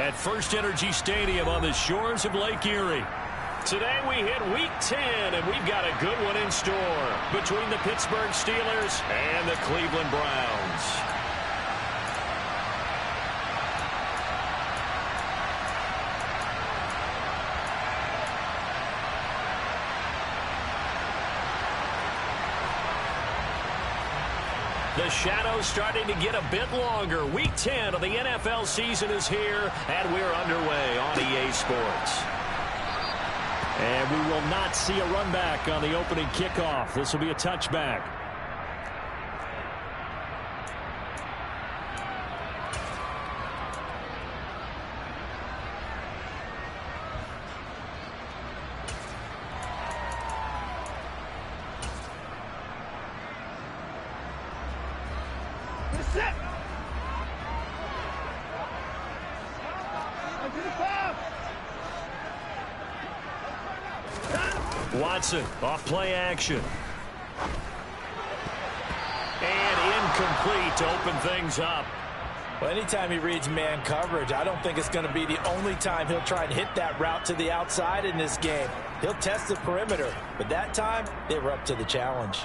at First Energy Stadium on the shores of Lake Erie. Today we hit Week 10, and we've got a good one in store between the Pittsburgh Steelers and the Cleveland Browns. The shadow's starting to get a bit longer. Week 10 of the NFL season is here, and we're underway on EA Sports. And we will not see a run back on the opening kickoff. This will be a touchback. Watson, off play action. And incomplete to open things up. Well, anytime he reads man coverage, I don't think it's going to be the only time he'll try and hit that route to the outside in this game. He'll test the perimeter, but that time, they were up to the challenge.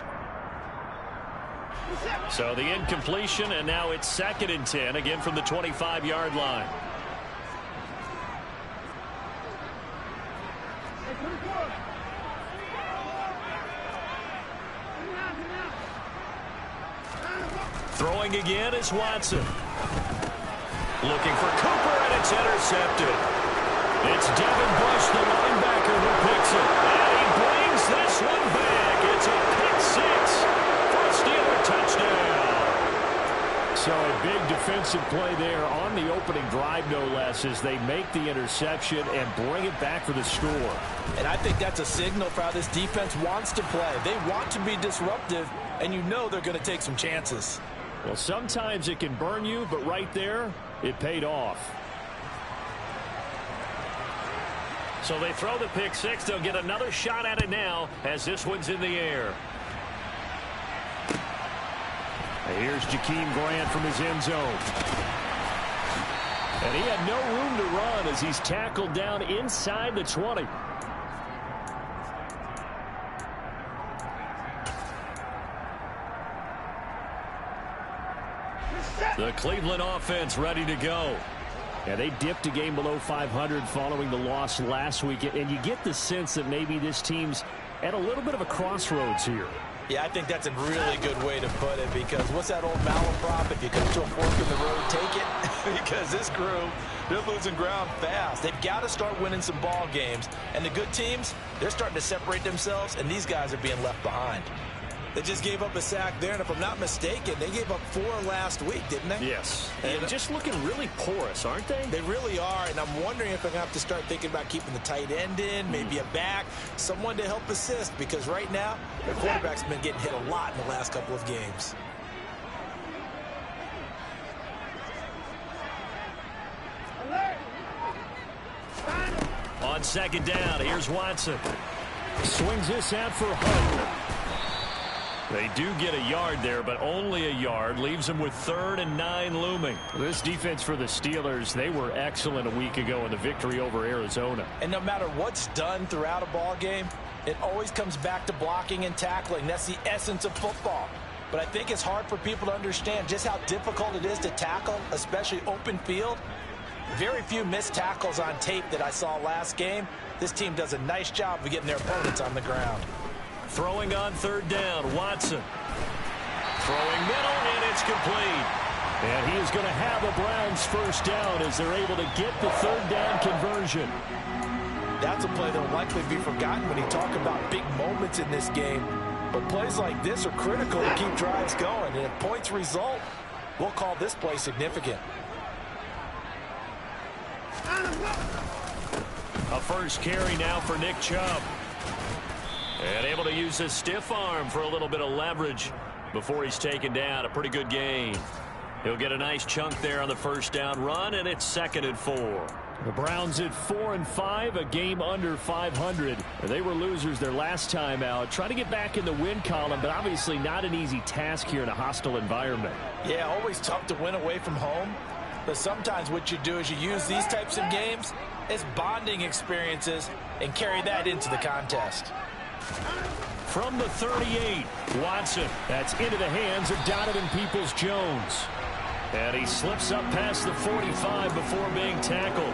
So the incompletion, and now it's 2nd and 10, again from the 25-yard line. Throwing again is Watson. Looking for Cooper, and it's intercepted. It's Devin Bush, the linebacker, who picks it. And he brings this one back. It's a pick six for a Steeler touchdown. So a big defensive play there on the opening drive, no less, as they make the interception and bring it back for the score. And I think that's a signal for how this defense wants to play. They want to be disruptive, and you know they're going to take some chances. Well, sometimes it can burn you, but right there, it paid off. So they throw the pick six. They'll get another shot at it now as this one's in the air. Here's Jakeem Grant from his end zone. And he had no room to run as he's tackled down inside the 20. The Cleveland offense ready to go. Yeah, they dipped a game below 500 following the loss last week, and you get the sense that maybe this team's at a little bit of a crossroads here. Yeah, I think that's a really good way to put it, because what's that old malaprop? If you come to a fork in the road, take it. Because this crew, they're losing ground fast. They've got to start winning some ball games. And the good teams, they're starting to separate themselves, and these guys are being left behind. They just gave up a sack there, and if I'm not mistaken, they gave up 4 last week, didn't they? Yes. And just looking really porous, aren't they? They really are, and I'm wondering if they're going to have to start thinking about keeping the tight end in, maybe a back, someone to help assist, because right now, their quarterback's been getting hit a lot in the last couple of games. On 2nd down, here's Watson. Swings this out for Hunt. They do get a yard there, but only a yard. Leaves them with 3rd and 9 looming. This defense for the Steelers, they were excellent a week ago in the victory over Arizona. And no matter what's done throughout a ball game, it always comes back to blocking and tackling. That's the essence of football. But I think it's hard for people to understand just how difficult it is to tackle, especially open field. Very few missed tackles on tape that I saw last game. This team does a nice job of getting their opponents on the ground. Throwing on 3rd down, Watson. Throwing middle, and it's complete. And he is going to have a Browns first down as they're able to get the 3rd down conversion. That's a play that will likely be forgotten when you talk about big moments in this game. But plays like this are critical to keep drives going. And if points result, we'll call this play significant. A first carry now for Nick Chubb. And able to use his stiff arm for a little bit of leverage before he's taken down. A pretty good gain. He'll get a nice chunk there on the first down run, and it's 2nd and 4. The Browns at 4-5, a game under 500. They were losers their last time out. Trying to get back in the win column, but obviously not an easy task here in a hostile environment. Yeah, always tough to win away from home. But sometimes what you do is you use these types of games as bonding experiences and carry that into the contest. From the 38, Watson. That's into the hands of Donovan Peoples-Jones. And he slips up past the 45 before being tackled.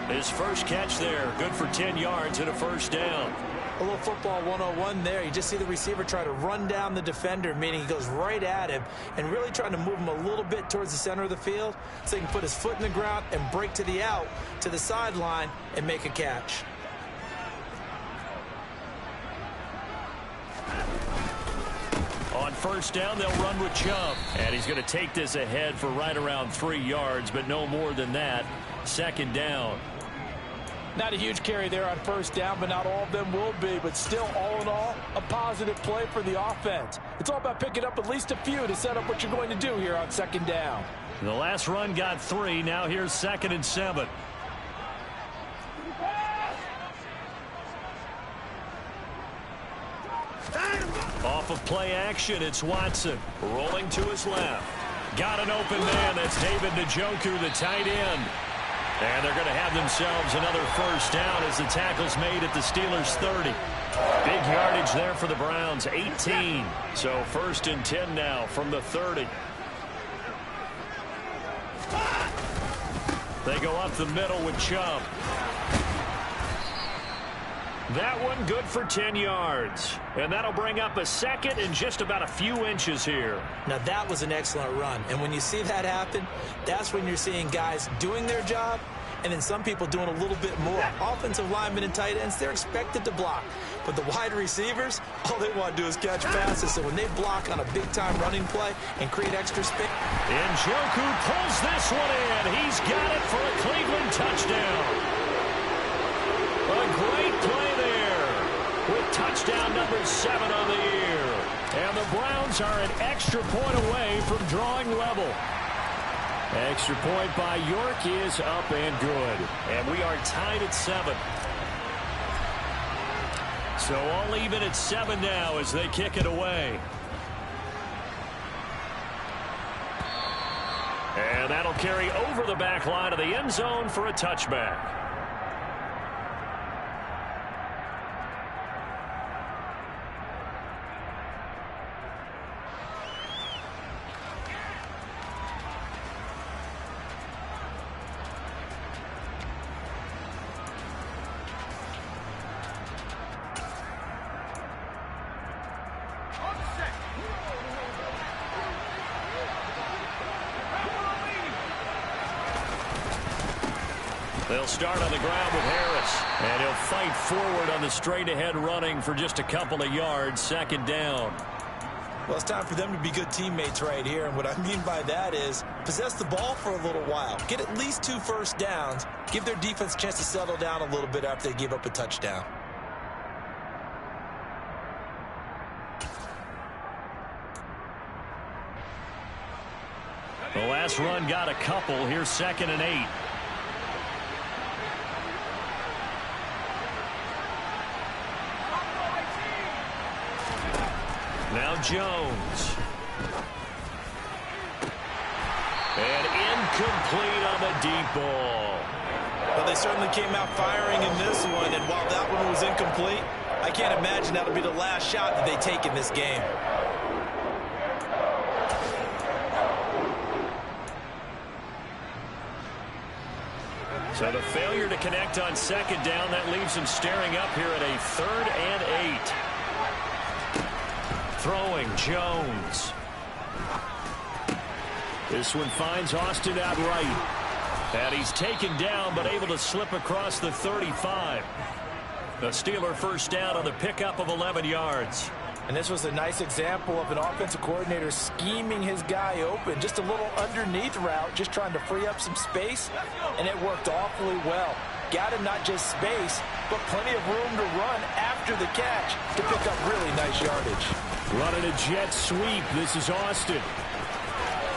His first catch there, good for 10 yards and a first down. A little football 101 there. You just see the receiver try to run down the defender, meaning he goes right at him and really trying to move him a little bit towards the center of the field so he can put his foot in the ground and break to the out, to the sideline, and make a catch. On first down, they'll run with Chubb. And he's going to take this ahead for right around 3 yards, but no more than that. Second down. Not a huge carry there on first down, but not all of them will be. But still, all in all, a positive play for the offense. It's all about picking up at least a few to set up what you're going to do here on second down. The last run got 3. Now here's 2nd and 7. Off of play action, it's Watson. Rolling to his left. Got an open man. That's David Njoku, the tight end. And they're going to have themselves another first down as the tackle's made at the Steelers' 30. Big yardage there for the Browns, 18. So 1st and 10 now from the 30. They go up the middle with Chubb. That one good for 10 yards. And that'll bring up a second and just about a few inches here. Now that was an excellent run. And when you see that happen, that's when you're seeing guys doing their job and then some people doing a little bit more. Offensive linemen and tight ends, they're expected to block. But the wide receivers, all they want to do is catch passes. So when they block on a big-time running play and create extra space. Njoku pulls this one in. He's got it for a Cleveland touchdown. A great play there with touchdown number 7 on the year. And the Browns are an extra point away from drawing level. Extra point by York is up and good. And we are tied at 7. So all even at 7 now as they kick it away. And that'll carry over the back line of the end zone for a touchback. They'll start on the ground with Harris. And he'll fight forward on the straight-ahead running for just a couple of yards. 2nd down. Well, it's time for them to be good teammates right here. And what I mean by that is possess the ball for a little while. Get at least 2 first downs. Give their defense a chance to settle down a little bit after they give up a touchdown. The last run got a couple. Here's 2nd and 8. Now Jones. And incomplete on the deep ball. Well, they certainly came out firing in this one, and while that one was incomplete, I can't imagine that'll be the last shot that they take in this game. So the failure to connect on 2nd down, that leaves them staring up here at a 3rd and 8. Throwing Jones. This one finds Austin out right. And he's taken down but able to slip across the 35. The Steeler first down on the pickup of 11 yards. And this was a nice example of an offensive coordinator scheming his guy open. Just a little underneath route, just trying to free up some space. And it worked awfully well. Got him not just space, but plenty of room to run after the catch to pick up really nice yardage. Running a jet sweep. This is Austin.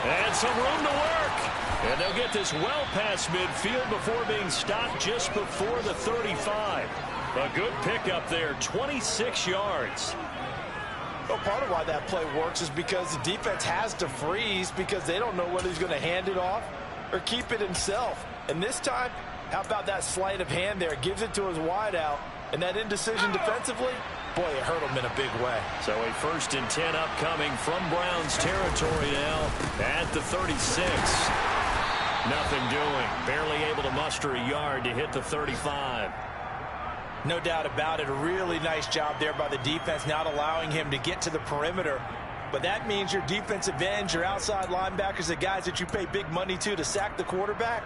And some room to work. And they'll get this well past midfield before being stopped just before the 35. A good pickup there, 26 yards. Well, part of why that play works is because the defense has to freeze because they don't know whether he's going to hand it off or keep it himself. And this time, how about that sleight of hand there? Gives it to his wideout. And that indecision defensively, boy, it hurt him in a big way. So a 1st and 10 upcoming from Browns territory now at the 36. Nothing doing. Barely able to muster a yard to hit the 35. No doubt about it. A really nice job there by the defense, not allowing him to get to the perimeter. But that means your defensive ends, your outside linebackers, the guys that you pay big money to sack the quarterback,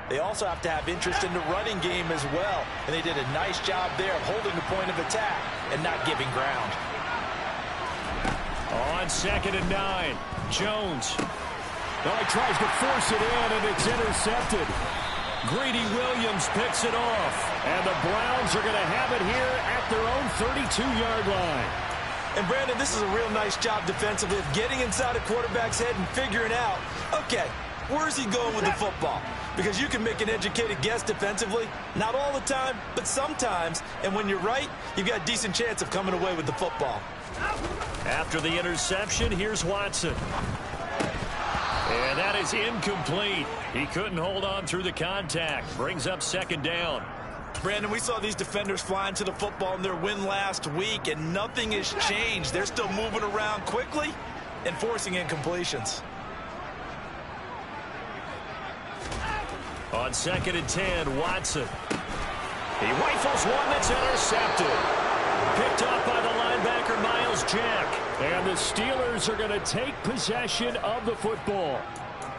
they also have to have interest in the running game as well. And they did a nice job there of holding the point of attack and not giving ground. On 2nd and 9, Jones. Well, he tries to force it in, and it's intercepted. Greedy Williams picks it off. And the Browns are going to have it here at their own 32-yard line. And, Brandon, this is a real nice job defensively of getting inside a quarterback's head and figuring out, okay, where's he going with the football? Because you can make an educated guess defensively. Not all the time, but sometimes. And when you're right, you've got a decent chance of coming away with the football. After the interception, here's Watson. And that is incomplete. He couldn't hold on through the contact. Brings up 2nd down. Brandon, we saw these defenders flying to the football in their win last week, and nothing has changed. They're still moving around quickly and forcing incompletions. On 2nd and 10, Watson. He rifles one that's intercepted. Picked off by the linebacker, Miles Jack. And the Steelers are going to take possession of the football.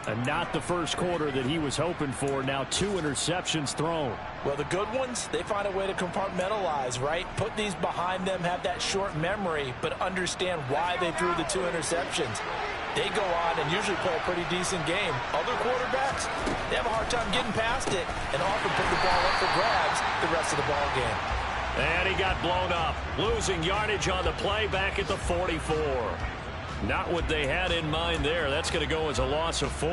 And not the first quarter that he was hoping for. Now 2 interceptions thrown. Well, the good ones, they find a way to compartmentalize, right? Put these behind them, have that short memory, but understand why they threw the 2 interceptions. They go on and usually play a pretty decent game. Other quarterbacks, they have a hard time getting past it and often put the ball up for grabs the rest of the ball game. And he got blown up, losing yardage on the play back at the 44. Not what they had in mind there. That's going to go as a loss of 4.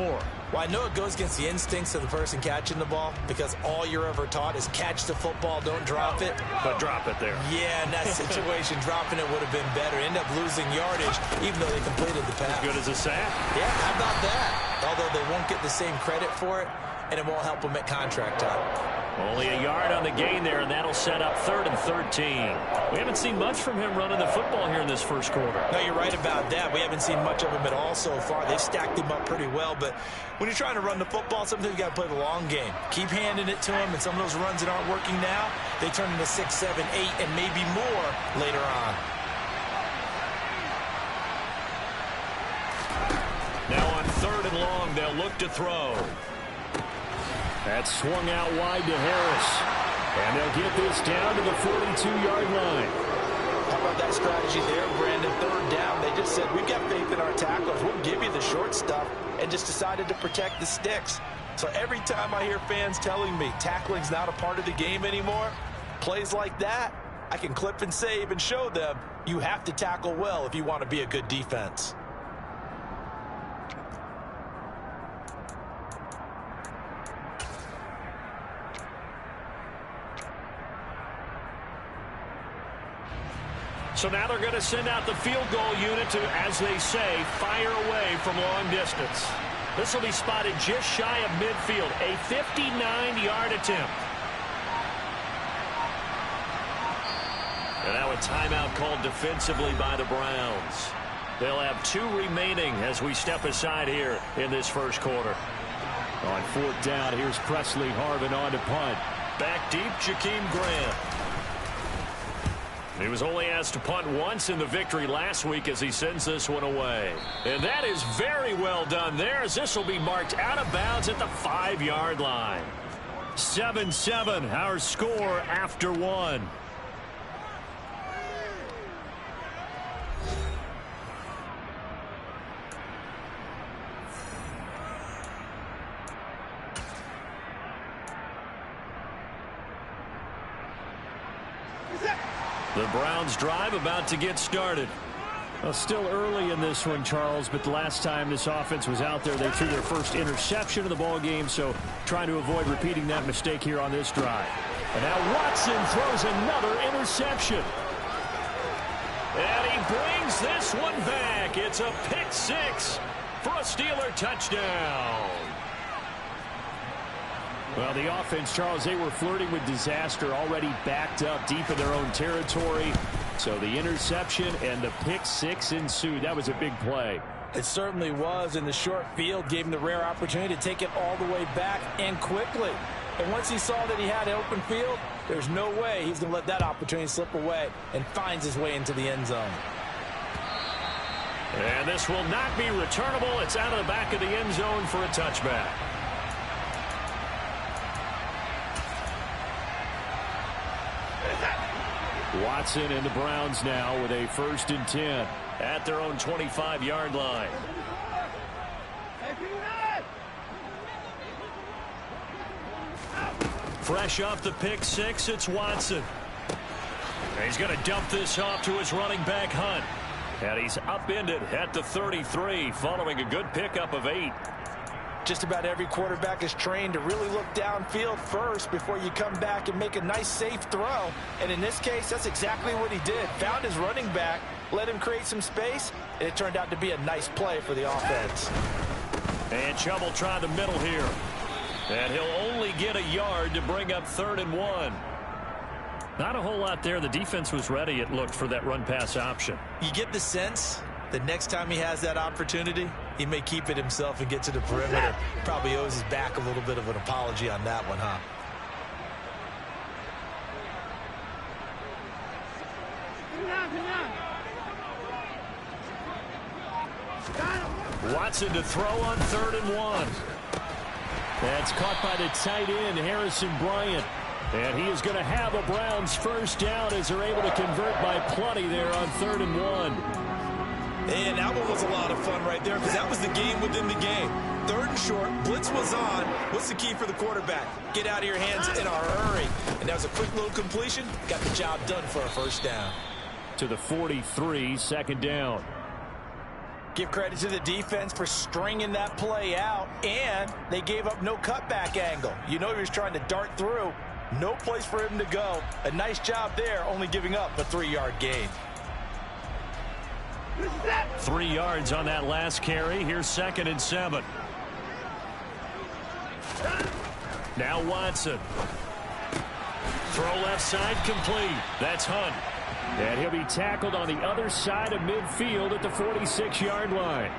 Well, I know it goes against the instincts of the person catching the ball because all you're ever taught is catch the football, don't drop it. But drop it there. Yeah, in that situation, dropping it would have been better. End up losing yardage, even though they completed the pass. As good as a sack? Yeah, how about that? Although they won't get the same credit for it, and it won't help them at contract time. Only a yard on the gain there, and that'll set up 3rd and 13. We haven't seen much from him running the football here in this first quarter. No, you're right about that. We haven't seen much of him at all so far. They've stacked him up pretty well, but when you're trying to run the football, sometimes you got to play the long game. Keep handing it to him, and some of those runs that aren't working now, they turn into 6, 7, 8, and maybe more later on. Now on 3rd and long, they'll look to throw. That swung out wide to Harris. And they'll get this down to the 42-yard line. How about that strategy there, Brandon? 3rd down, they just said, we've got faith in our tacklers. We'll give you the short stuff, and just decided to protect the sticks. So every time I hear fans telling me tackling's not a part of the game anymore, plays like that, I can clip and save and show them you have to tackle well if you want to be a good defense. So now they're going to send out the field goal unit to, as they say, fire away from long distance. This will be spotted just shy of midfield, a 59-yard attempt. And now a timeout called defensively by the Browns. They'll have 2 remaining as we step aside here in this first quarter. On 4th down, here's Presley Harvin on to punt. Back deep, Jakeem Grant. He was only asked to punt once in the victory last week as he sends this one away. And that is very well done there, as this will be marked out of bounds at the 5-yard line. 7-7, our score after 1. The Browns drive about to get started. Well, still early in this one, Charles, but the last time this offense was out there, they threw their first interception of the ball game, so trying to avoid repeating that mistake here on this drive. And now Watson throws another interception. And he brings this one back. It's a pick 6 for a Steeler touchdown. Well, the offense, Charles, they were flirting with disaster, already backed up deep in their own territory. So the interception and the pick six ensued. That was a big play. It certainly was, and the short field gave him the rare opportunity to take it all the way back and quickly. And once he saw that he had an open field, there's no way he's going to let that opportunity slip away, and finds his way into the end zone. And this will not be returnable. It's out of the back of the end zone for a touchback. Watson and the Browns now with a 1st and 10 at their own 25-yard line. Fresh off the pick six, it's Watson. And he's going to dump this off to his running back, Hunt. And he's upended at the 33 following a good pickup of 8. Just about every quarterback is trained to really look downfield first before you come back and make a nice, safe throw. And in this case, that's exactly what he did. Found his running back, let him create some space, and it turned out to be a nice play for the offense. And Chubb will try the middle here. And he'll only get a yard to bring up 3rd and 1. Not a whole lot there. The defense was ready, it looked, for that run-pass option. You get the sense that next time he has that opportunity, he may keep it himself and get to the perimeter. Probably owes his back a little bit of an apology on that one, huh? Watson to throw on 3rd and 1. That's caught by the tight end, Harrison Bryant. And he is going to have a Browns 1st down as they're able to convert by plenty there on 3rd and 1. And that one was a lot of fun right there because that was the game within the game. 3rd and short, blitz was on. What's the key for the quarterback? Get out of your hands in a hurry. And that was a quick little completion. Got the job done for a 1st down. To the 43, 2nd down. Give credit to the defense for stringing that play out, and they gave up no cutback angle. You know he was trying to dart through. No place for him to go. A nice job there, only giving up a 3-yard gain. 3 yards on that last carry. Here's 2nd and 7. Now Watson. Throw left side complete. That's Hunt. And he'll be tackled on the other side of midfield at the 46-yard line.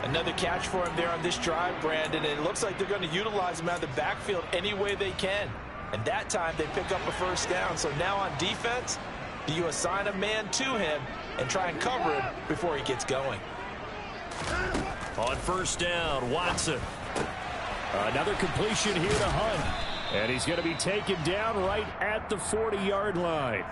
Another catch for him there on this drive, Brandon. And it looks like they're going to utilize him out of the backfield any way they can. And that time they pick up a 1st down. So now on defense, do you assign a man to him and try and cover him before he gets going? On 1st down, Watson. Another completion here to Hunt. And he's going to be taken down right at the 40-yard line.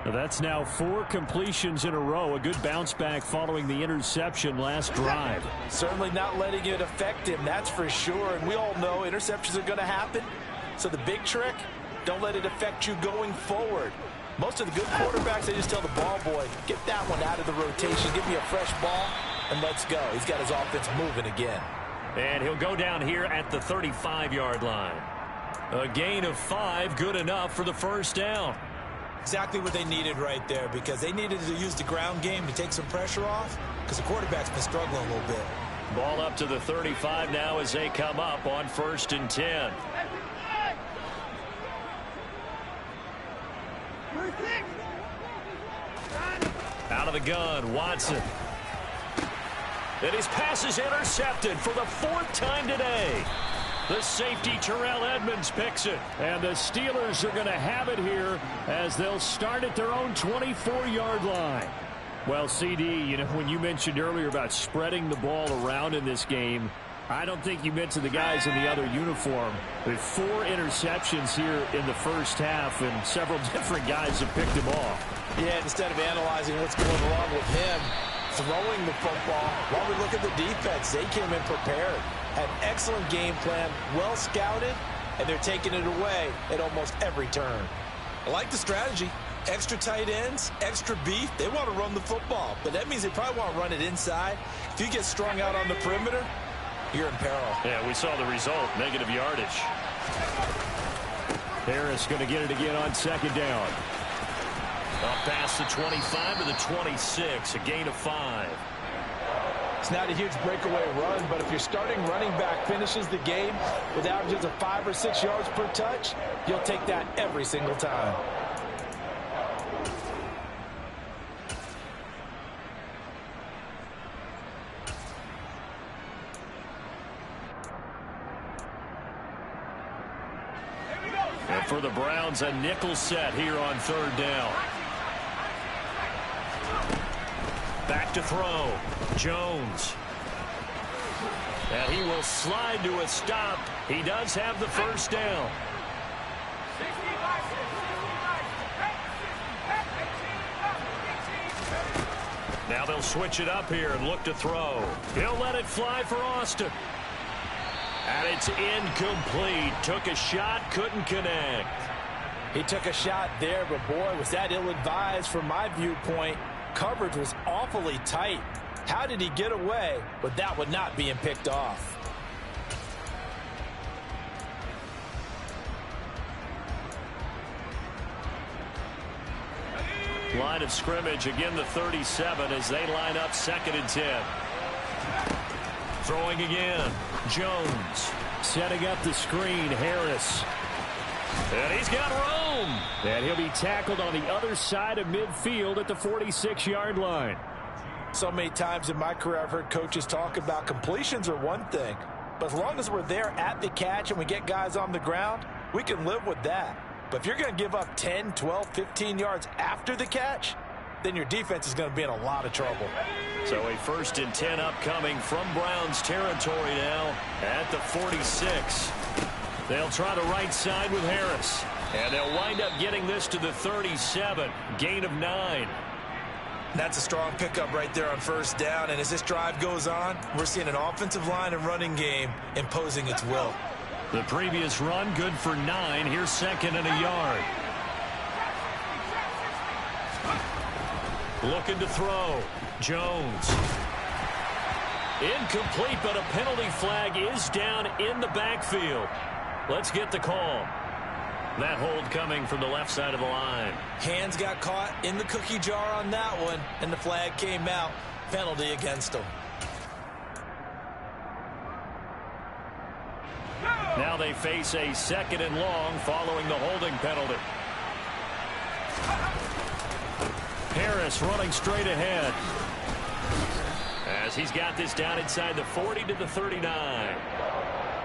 That's now 4 completions in a row. A good bounce back following the interception last drive. Certainly not letting it affect him, that's for sure. And we all know interceptions are going to happen. So the big trick, don't let it affect you going forward. Most of the good quarterbacks, they just tell the ball boy, get that one out of the rotation, give me a fresh ball, and let's go. He's got his offense moving again. And he'll go down here at the 35-yard line. A gain of 5, good enough for the 1st down. Exactly what they needed right there, because they needed to use the ground game to take some pressure off, because the quarterback's been struggling a little bit. Ball up to the 35 now as they come up on 1st and 10. Out of the gun, Watson. And his pass is intercepted for the 4th time today. The safety, Terrell Edmonds, picks it. And the Steelers are going to have it here as they'll start at their own 24-yard line. Well, CD, you know, when you mentioned earlier about spreading the ball around in this game, I don't think you mentioned the guys in the other uniform. With 4 interceptions here in the 1st half, and several different guys have picked them off. Yeah, instead of analyzing what's going wrong with him throwing the football, while we look at the defense, they came in prepared. Had an excellent game plan, well scouted, and they're taking it away at almost every turn. I like the strategy. Extra tight ends, extra beef. They want to run the football, but that means they probably want to run it inside. If you get strung out on the perimeter, you're in peril. Yeah, we saw the result, negative yardage. Harris going to get it again on 2nd down. Up past the 25 to the 26, a gain of 5. It's not a huge breakaway run, but if your starting running back finishes the game with averages of 5 or 6 yards per touch, you'll take that every single time. And for the Browns, a nickel set here on 3rd down. Back to throw. Jones. And he will slide to a stop. He does have the 1st down. Now they'll switch it up here and look to throw. He'll let it fly for Austin. And it's incomplete. Took a shot, couldn't connect. He took a shot there, but boy, was that ill-advised from my viewpoint. Coverage was awfully tight. How did he get away with that one not being picked off? Line of scrimmage, again the 37 as they line up 2nd and 10. Throwing again. Jones setting up the screen. Harris. And he's got room. And he'll be tackled on the other side of midfield at the 46-yard line. So many times in my career I've heard coaches talk about completions are one thing, but as long as we're there at the catch and we get guys on the ground, we can live with that. But if you're going to give up 10, 12, 15 yards after the catch, then your defense is going to be in a lot of trouble. So a 1st and 10 upcoming from Browns territory now at the 46. They'll try the right side with Harris. And they'll wind up getting this to the 37. Gain of 9. That's a strong pickup right there on 1st down. And as this drive goes on, we're seeing an offensive line and running game imposing its will. The previous run good for 9. Here's 2nd and a yard. Looking to throw. Jones. Incomplete, but a penalty flag is down in the backfield. Let's get the call. That hold coming from the left side of the line. Hands got caught in the cookie jar on that one, and the flag came out. Penalty against him. Now they face a 2nd and long following the holding penalty. Harris running straight ahead as he's got this down inside the 40 to the 39.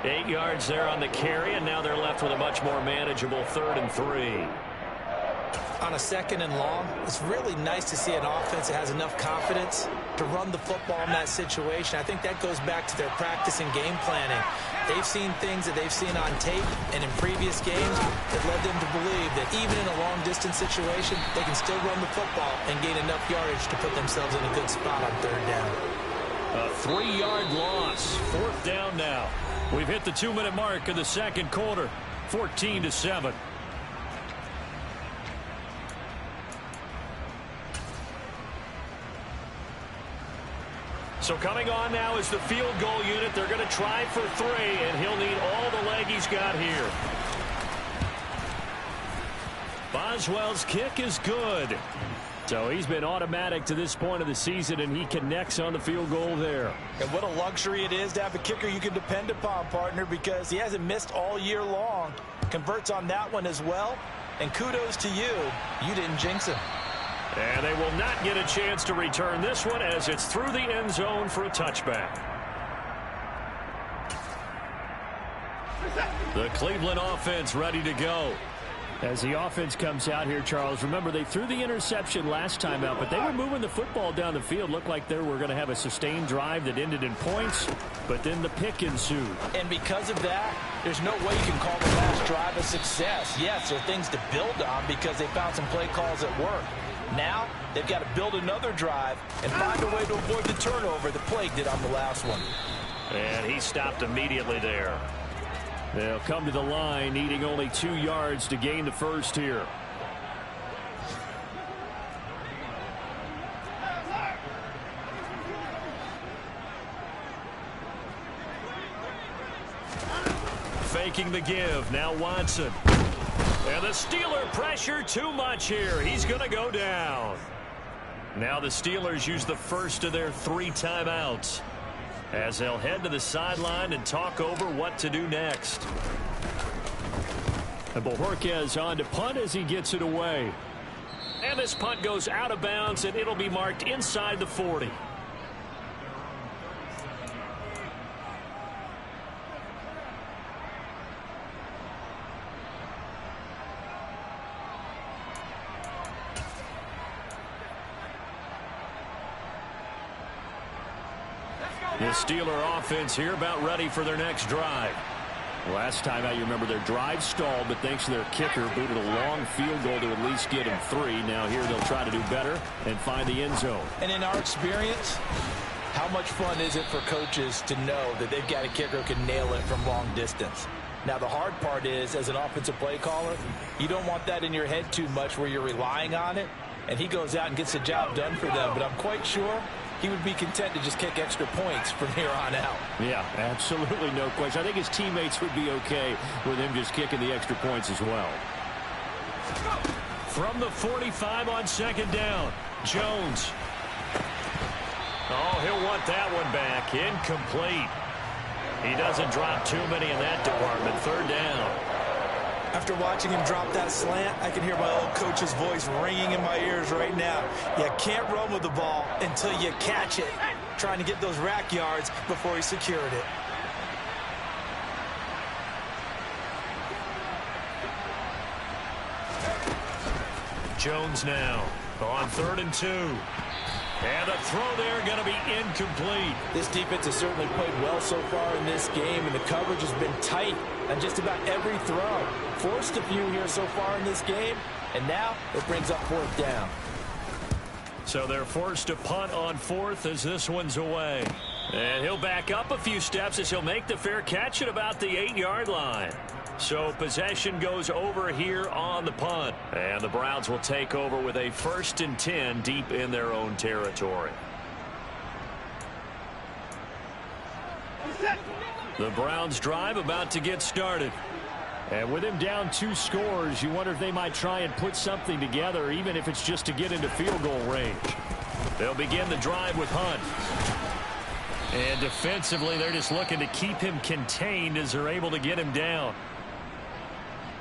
8 yards there on the carry, and now they're left with a much more manageable 3rd and 3. On a 2nd and long, it's really nice to see an offense that has enough confidence to run the football in that situation. I think that goes back to their practice and game planning. They've seen things that they've seen on tape and in previous games that led them to believe that even in a long-distance situation, they can still run the football and gain enough yardage to put themselves in a good spot on 3rd down. A 3-yard loss. 4th down now. We've hit the 2-minute mark of the 2nd quarter. 14-7. So coming on now is the field goal unit. They're going to try for 3, and he'll need all the leg he's got here. Boswell's kick is good. So he's been automatic to this point of the season, and he connects on the field goal there. And what a luxury it is to have a kicker you can depend upon, partner, because he hasn't missed all year long. Converts on that one as well. And kudos to you. You didn't jinx him. And they will not get a chance to return this one as it's through the end zone for a touchback. The Cleveland offense ready to go. As the offense comes out here, Charles, remember they threw the interception last time out, but they were moving the football down the field. Looked like they were going to have a sustained drive that ended in points, but then the pick ensued. And because of that, there's no way you can call the last drive a success. Yes, there are things to build on because they found some play calls that work. Now, they've got to build another drive and find a way to avoid the turnover the Plague did on the last one. And he stopped immediately there. They'll come to the line, needing only 2 yards to gain the first here. Faking the give. Now Watson. And the Steeler pressure too much here. He's going to go down. Now the Steelers use the first of their 3 timeouts as they'll head to the sideline and talk over what to do next. And Bojorquez on to punt as he gets it away. And this punt goes out of bounds, and it'll be marked inside the 40. The Steeler offense here about ready for their next drive. Last time out, you remember their drive stalled, but thanks to their kicker, booted a long field goal to at least get him 3. Now here they'll try to do better and find the end zone. And in our experience, how much fun is it for coaches to know that they've got a kicker who can nail it from long distance? Now, the hard part is, as an offensive play caller, you don't want that in your head too much where you're relying on it, and he goes out and gets the job done for them. But I'm quite sure he would be content to just kick extra points from here on out. Yeah, absolutely no question. I think his teammates would be okay with him just kicking the extra points as well. From the 45 on second down, Jones. Oh, he'll want that one back. Incomplete. He doesn't drop too many in that department. Third down. After watching him drop that slant, I can hear my old coach's voice ringing in my ears right now. You can't run with the ball until you catch it. Trying to get those rack yards before he secured it. Jones now on 3rd and 2. And a throw there going to be incomplete. This defense has certainly played well so far in this game, and the coverage has been tight on just about every throw. Forced a few here so far in this game, and now it brings up 4th down. So they're forced to punt on 4th as this one's away. And he'll back up a few steps as he'll make the fair catch at about the 8-yard line. So possession goes over here on the punt. And the Browns will take over with a 1st and 10 deep in their own territory. The Browns drive about to get started. And with him down 2 scores, you wonder if they might try and put something together, even if it's just to get into field goal range. They'll begin the drive with Hunt. And defensively, they're just looking to keep him contained as they're able to get him down.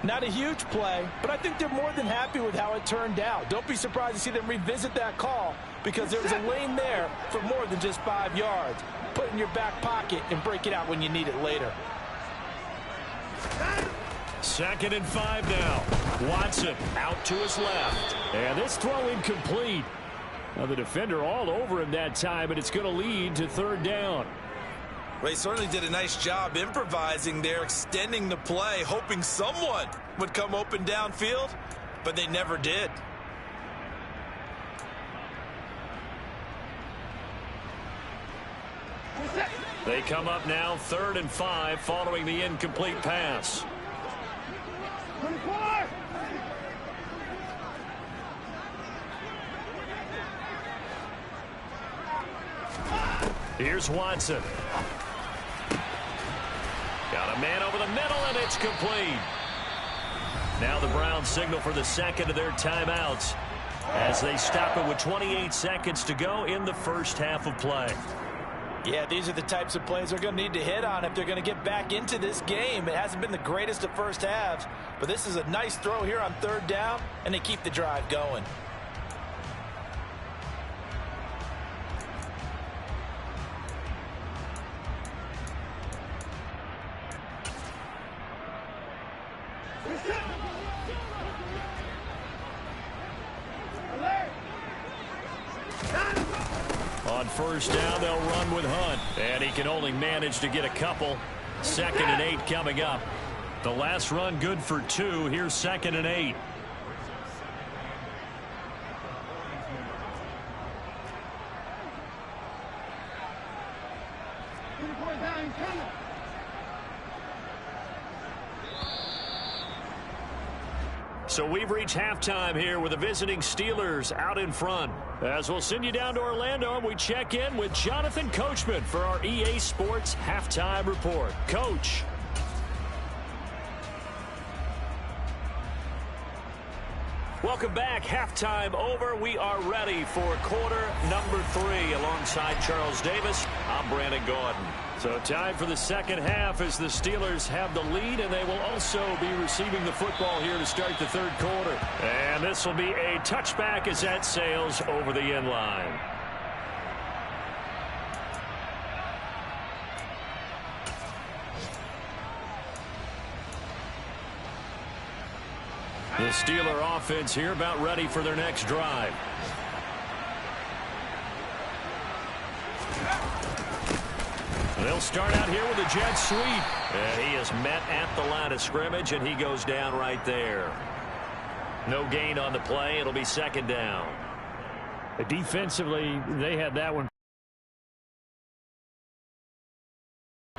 Not a huge play, but I think they're more than happy with how it turned out. Don't be surprised to see them revisit that call because there was a lane there for more than just 5 yards. Put it in your back pocket and break it out when you need it later. 2nd and 5 now. Watson out to his left. And this throw incomplete. Now the defender all over him that time, and it's going to lead to 3rd down. Well, he certainly did a nice job improvising there, extending the play, hoping someone would come open downfield, but they never did. They come up now 3rd and 5 following the incomplete pass. Here's Watson. Got a man over the middle, and it's complete. Now the Browns signal for the 2nd of their timeouts as they stop it with 28 seconds to go in the first half of play. Yeah, these are the types of plays they're going to need to hit on if they're going to get back into this game. It hasn't been the greatest of first halves, but this is a nice throw here on 3rd down, and they keep the drive going. On 1st down, they'll run with Hunt, and he can only manage to get a couple. 2nd and 8 coming up. The last run good for 2. Here's 2nd and 8. So we've reached halftime here with the visiting Steelers out in front. As we'll send you down to Orlando, and we check in with Jonathan Coachman for our EA Sports Halftime Report. Coach. Welcome back. Halftime over. We are ready for quarter number 3. Alongside Charles Davis, I'm Brandon Gordon. So time for the second half as the Steelers have the lead, and they will also be receiving the football here to start the third quarter. And this will be a touchback as that sails over the end line. The Steeler offense here about ready for their next drive. They'll start out here with a jet sweep. And he is met at the line of scrimmage, and he goes down right there. No gain on the play. It'll be second down. Defensively, they had that one.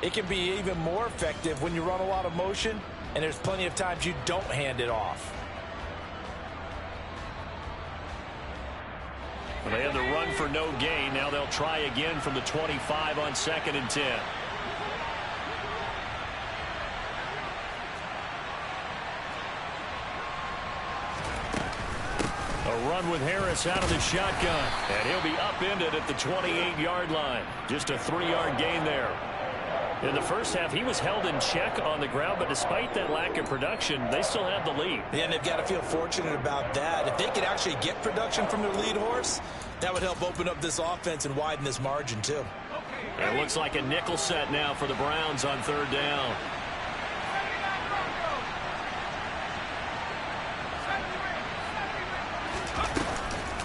It can be even more effective when you run a lot of motion, and there's plenty of times you don't hand it off. Well, they had the run for no gain. Now they'll try again from the 25 on 2nd and 10. A run with Harris out of the shotgun. And he'll be upended at the 28-yard line. Just a 3-yard gain there. In the first half, he was held in check on the ground, but despite that lack of production, they still have the lead. Yeah, and they've got to feel fortunate about that. If they could actually get production from their lead horse, that would help open up this offense and widen this margin, too. It looks like a nickel set now for the Browns on 3rd down.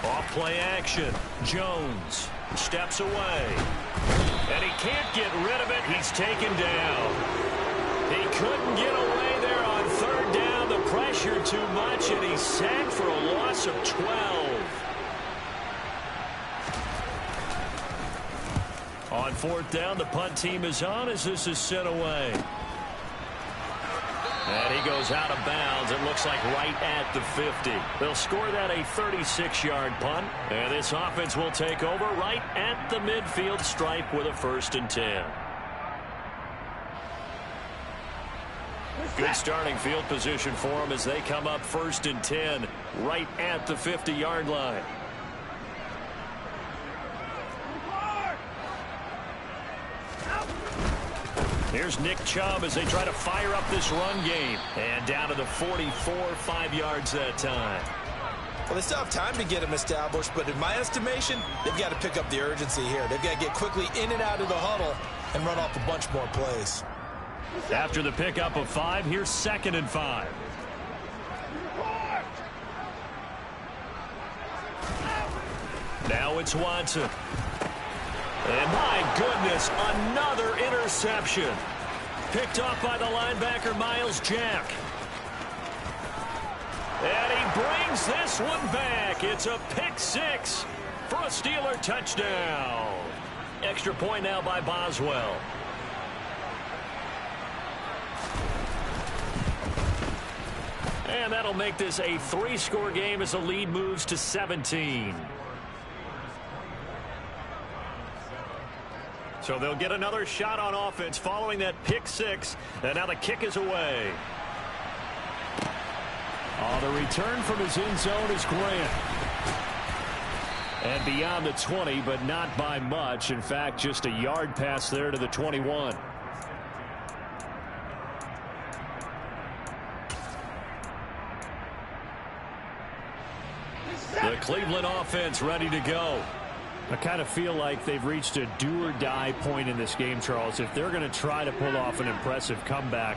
Off play action. Jones steps away. And he can't get rid of it. He's taken down. He couldn't get away there on 3rd down. The pressure too much, and he's sacked for a loss of 12. On 4th down, the punt team is on as this is sent away. And he goes out of bounds. It looks like right at the 50. They'll score that a 36-yard punt. And this offense will take over right at the midfield stripe with a 1st and 10. Good starting field position for them as they come up 1st and 10 right at the 50-yard line. Here's Nick Chubb as they try to fire up this run game. And down to the 44, 5 yards that time. Well, they still have time to get him established, but in my estimation, they've got to pick up the urgency here. They've got to get quickly in and out of the huddle and run off a bunch more plays. After the pickup of 5, here's 2nd and 5. Now it's Watson. And my goodness, another interception. Picked off by the linebacker, Miles Jack. And he brings this one back. It's a pick 6 for a Steeler touchdown. Extra point now by Boswell. And that'll make this a 3-score game as the lead moves to 17. So they'll get another shot on offense following that pick 6. And now the kick is away. Oh, the return from his end zone is Grant. And beyond the 20, but not by much. In fact, just a yard pass there to the 21. The Cleveland offense ready to go. I kind of feel like they've reached a do-or-die point in this game, Charles. If they're going to try to pull off an impressive comeback,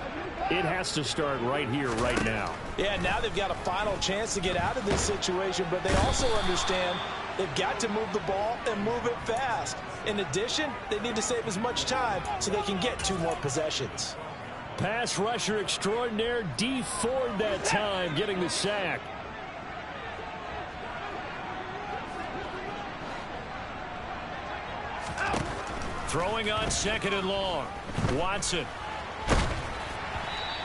it has to start right here, right now. Yeah, now they've got a final chance to get out of this situation, but they also understand they've got to move the ball and move it fast. In addition, they need to save as much time so they can get 2 more possessions. Pass rusher extraordinaire, D Ford that time, getting the sack. Throwing on 2nd and long. Watson.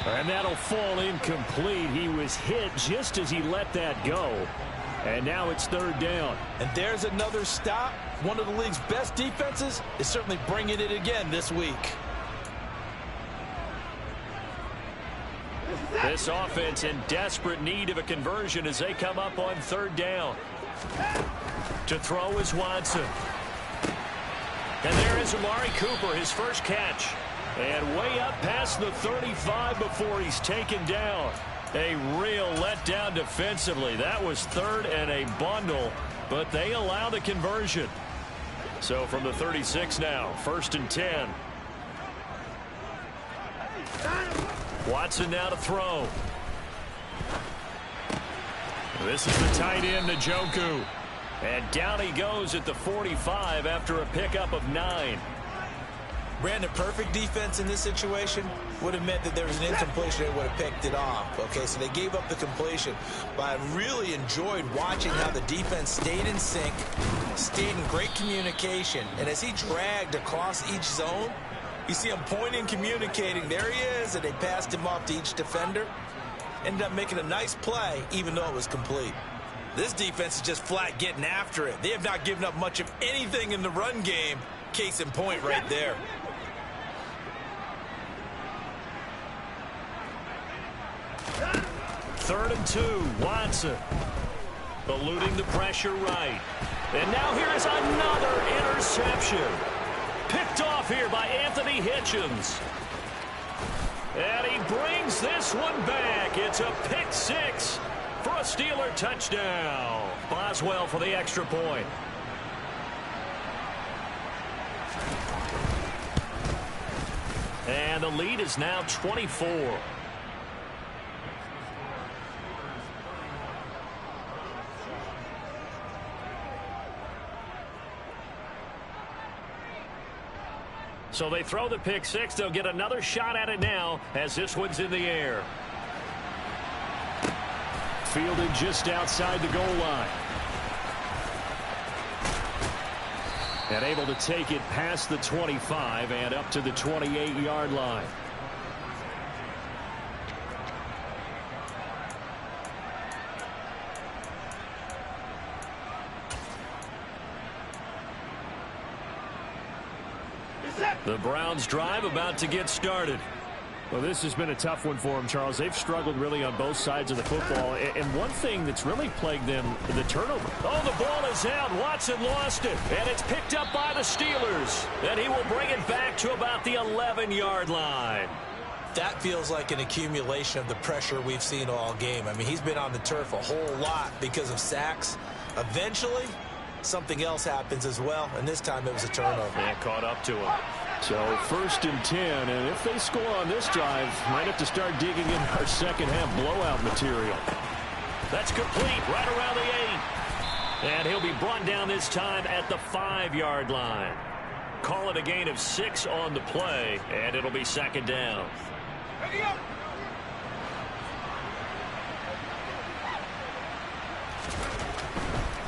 And that'll fall incomplete. He was hit just as he let that go. And now it's 3rd down. And there's another stop. One of the league's best defenses is certainly bringing it again this week. This offense in desperate need of a conversion as they come up on 3rd down. To throw is Watson. And there is Amari Cooper, his first catch. And way up past the 35 before he's taken down. A real letdown defensively. That was 3rd and a bundle, but they allow the conversion. So from the 36 now, 1st and 10. Watson now to throw. This is the tight end, Njoku. And down he goes at the 45 after a pickup of 9. Brandon, perfect defense in this situation would have meant that there was an incompletion. They would have picked it off. Okay, so they gave up the completion. But I really enjoyed watching how the defense stayed in sync, stayed in great communication. And as he dragged across each zone, you see him pointing, communicating. There he is, and they passed him off to each defender. Ended up making a nice play, even though it was complete. This defense is just flat getting after it. They have not given up much of anything in the run game. Case in point right there. Third and 2, Watson. Eluding the pressure right. And now here is another interception. Picked off here by Anthony Hitchens. And he brings this one back. It's a pick 6 for a Steeler touchdown. Boswell for the extra point. And the lead is now 24. So they throw the pick 6. They'll get another shot at it now as this one's in the air. Fielded just outside the goal line. And able to take it past the 25 and up to the 28-yard line. The Browns drive about to get started. Well, this has been a tough one for them, Charles. They've struggled really on both sides of the football. And one thing that's really plagued them, the turnover. Oh, the ball is out. Watson lost it. And it's picked up by the Steelers. And he will bring it back to about the 11-yard line. That feels like an accumulation of the pressure we've seen all game. I mean, he's been on the turf a whole lot because of sacks. Eventually, something else happens as well. And this time it was a turnover. Yeah, caught up to him. So 1st and 10, and if they score on this drive, might have to start digging in our second half blowout material. That's complete right around the 8. And he'll be brought down this time at the 5-yard line. Call it a gain of 6 on the play, and it'll be 2nd down.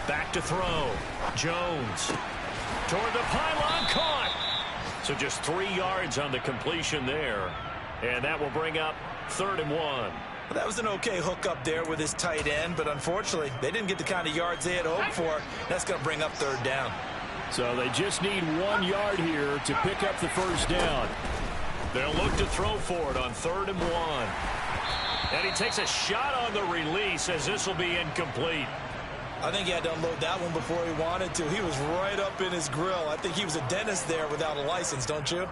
Back to throw. Jones. Toward the pylon, caught. So just 3 yards on the completion there. And that will bring up 3rd and 1. Well, that was an okay hook up there with his tight end, but unfortunately, they didn't get the kind of yards they had hoped for. That's going to bring up 3rd down. So they just need 1 yard here to pick up the 1st down. They'll look to throw for it on 3rd and 1. And he takes a shot on the release as this will be incomplete. I think he had to unload that one before he wanted to. He was right up in his grill. I think he was a dentist there without a license, don't you?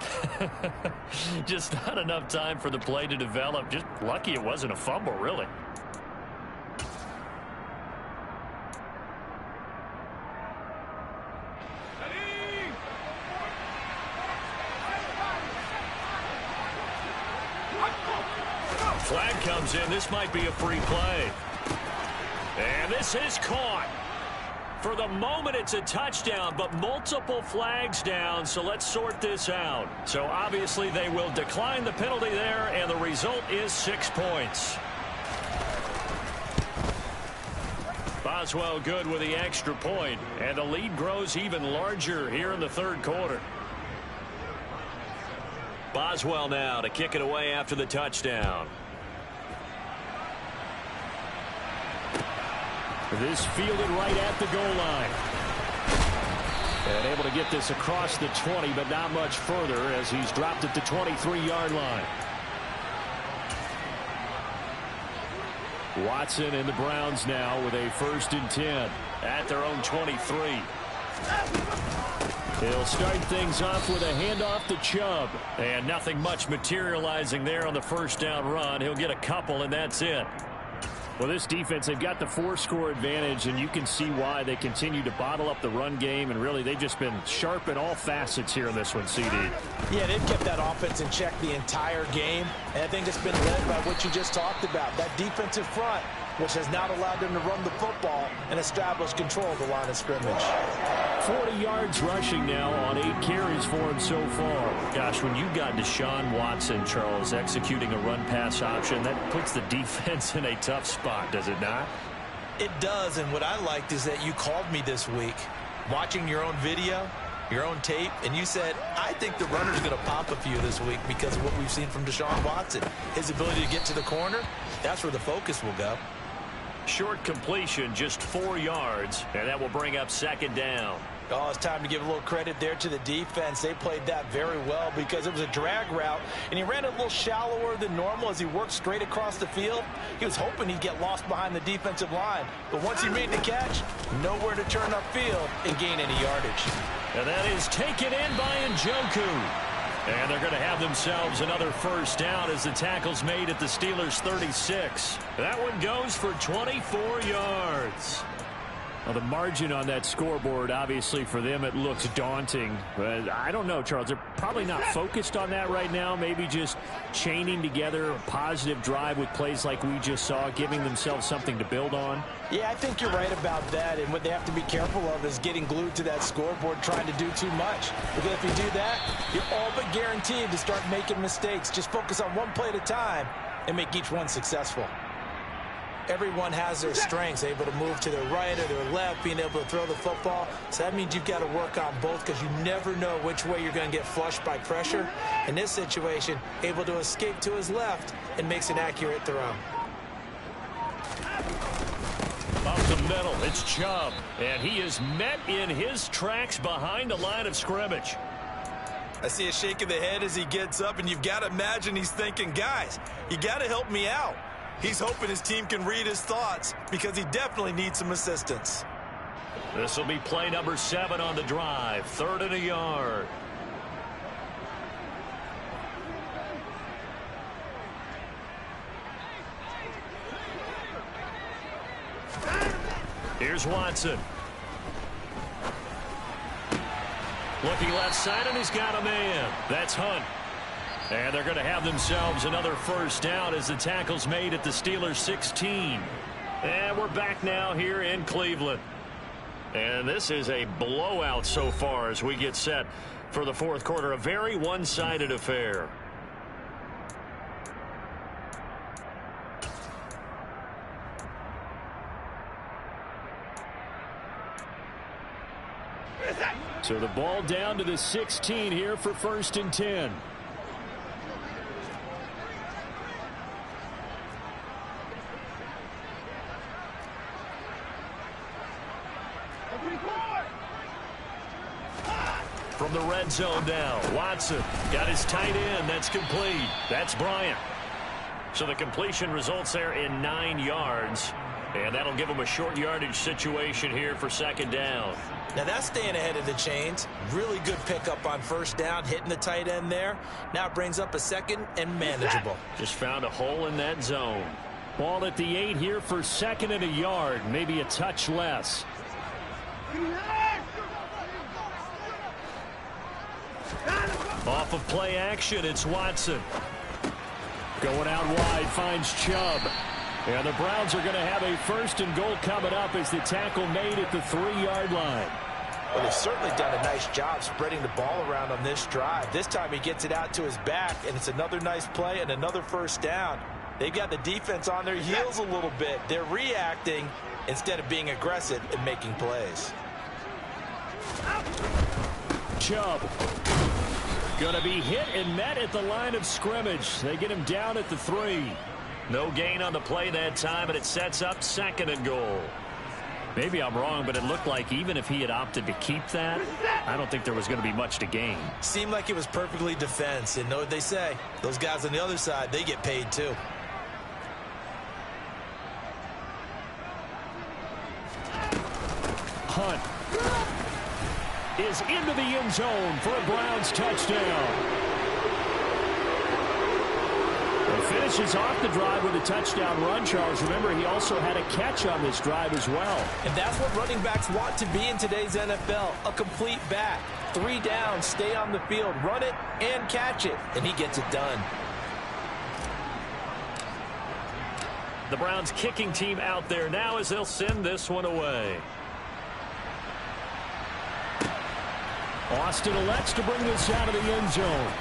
Just not enough time for the play to develop. Just lucky it wasn't a fumble, really. Flag comes in. This might be a free play. And this is caught. For the moment, it's a touchdown, but multiple flags down, so let's sort this out. So obviously they will decline the penalty there, and the result is 6 points. Boswell good with the extra point, and the lead grows even larger here in the 3rd quarter. Boswell now to kick it away after the touchdown. This fielded right at the goal line. And able to get this across the 20, but not much further as he's dropped at the 23-yard line. Watson and the Browns now with a 1st and 10. At their own 23. He'll start things off with a handoff to Chubb. And nothing much materializing there on the 1st down run. He'll get a couple, and that's it. Well, this defense, they've got the 4-score advantage, and you can see why they continue to bottle up the run game, and really they've just been sharp in all facets here in this one, CD. Yeah, they've kept that offense in check the entire game, and I think it's been led by what you just talked about, that defensive front, which has not allowed them to run the football and establish control of the line of scrimmage. 40 yards rushing now on 8 carries for him so far. Gosh, when you've got Deshaun Watson, Charles, executing a run-pass option, that puts the defense in a tough spot, does it not? It does, and what I liked is that you called me this week, watching your own video, your own tape, and you said, I think the runner's going to pop a few this week because of what we've seen from Deshaun Watson. His ability to get to the corner, that's where the focus will go. Short completion, just 4 yards, and that will bring up 2nd down. Oh, it's time to give a little credit there to the defense. They played that very well because it was a drag route, and he ran a little shallower than normal as he worked straight across the field. He was hoping he'd get lost behind the defensive line, but once he made the catch, nowhere to turn upfield and gain any yardage. And that is taken in by Njoku. And they're going to have themselves another 1st down as the tackle's made at the Steelers' 36. That one goes for 24 yards. Well, the margin on that scoreboard, obviously, for them, it looks daunting. But I don't know, Charles. They're probably not focused on that right now. Maybe just chaining together a positive drive with plays like we just saw, giving themselves something to build on. Yeah, I think you're right about that. And what they have to be careful of is getting glued to that scoreboard, trying to do too much. Because if you do that, you're all but guaranteed to start making mistakes. Just focus on one play at a time and make each one successful. Everyone has their strengths, able to move to their right or their left, being able to throw the football. So that means you've got to work on both because you never know which way you're going to get flushed by pressure. In this situation, able to escape to his left and makes an accurate throw. Up the middle, it's Chubb. And he is met in his tracks behind the line of scrimmage. I see a shake of the head as he gets up, and you've got to imagine he's thinking, guys, you got to help me out. He's hoping his team can read his thoughts because he definitely needs some assistance. This will be play number 7 on the drive. 3rd and a yard. Here's Watson. Looking left side, and he's got a man. That's Hunt. And they're going to have themselves another 1st down as the tackle's made at the Steelers' 16. And we're back now here in Cleveland. And this is a blowout so far as we get set for the 4th quarter. A very one-sided affair. So the ball down to the 16 here for 1st and 10. From the red zone now, Watson got his tight end. That's complete. That's Bryant. So the completion results there in 9 yards. And that'll give him a short yardage situation here for 2nd down. Now that's staying ahead of the chains. Really good pickup on 1st down, hitting the tight end there. Now it brings up a 2nd and manageable. Just found a hole in that zone. Ball at the 8 here for 2nd and a yard. Maybe a touch less. Off of play action, it's Watson. Going out wide, finds Chubb. And the Browns are going to have a 1st and goal coming up as the tackle made at the 3-yard line. Well, they've certainly done a nice job spreading the ball around on this drive. This time he gets it out to his back, and it's another nice play and another 1st down. They've got the defense on their heels a little bit. They're reacting instead of being aggressive and making plays. Chubb going to be hit and met at the line of scrimmage. They get him down at the 3. No gain on the play that time, and it sets up 2nd and goal. Maybe I'm wrong, but it looked like even if he had opted to keep that, I don't think there was going to be much to gain. Seemed like it was perfectly defense, and know what they say. Those guys on the other side, they get paid too. punt is into the end zone for a Browns touchdown. He finishes off the drive with a touchdown run, Charles. Remember, he also had a catch on this drive as well. And that's what running backs want to be in today's NFL, a complete back. 3 downs, stay on the field, run it, and catch it, and he gets it done. The Browns kicking team out there now as they'll send this one away. Austin elects to bring this out of the end zone.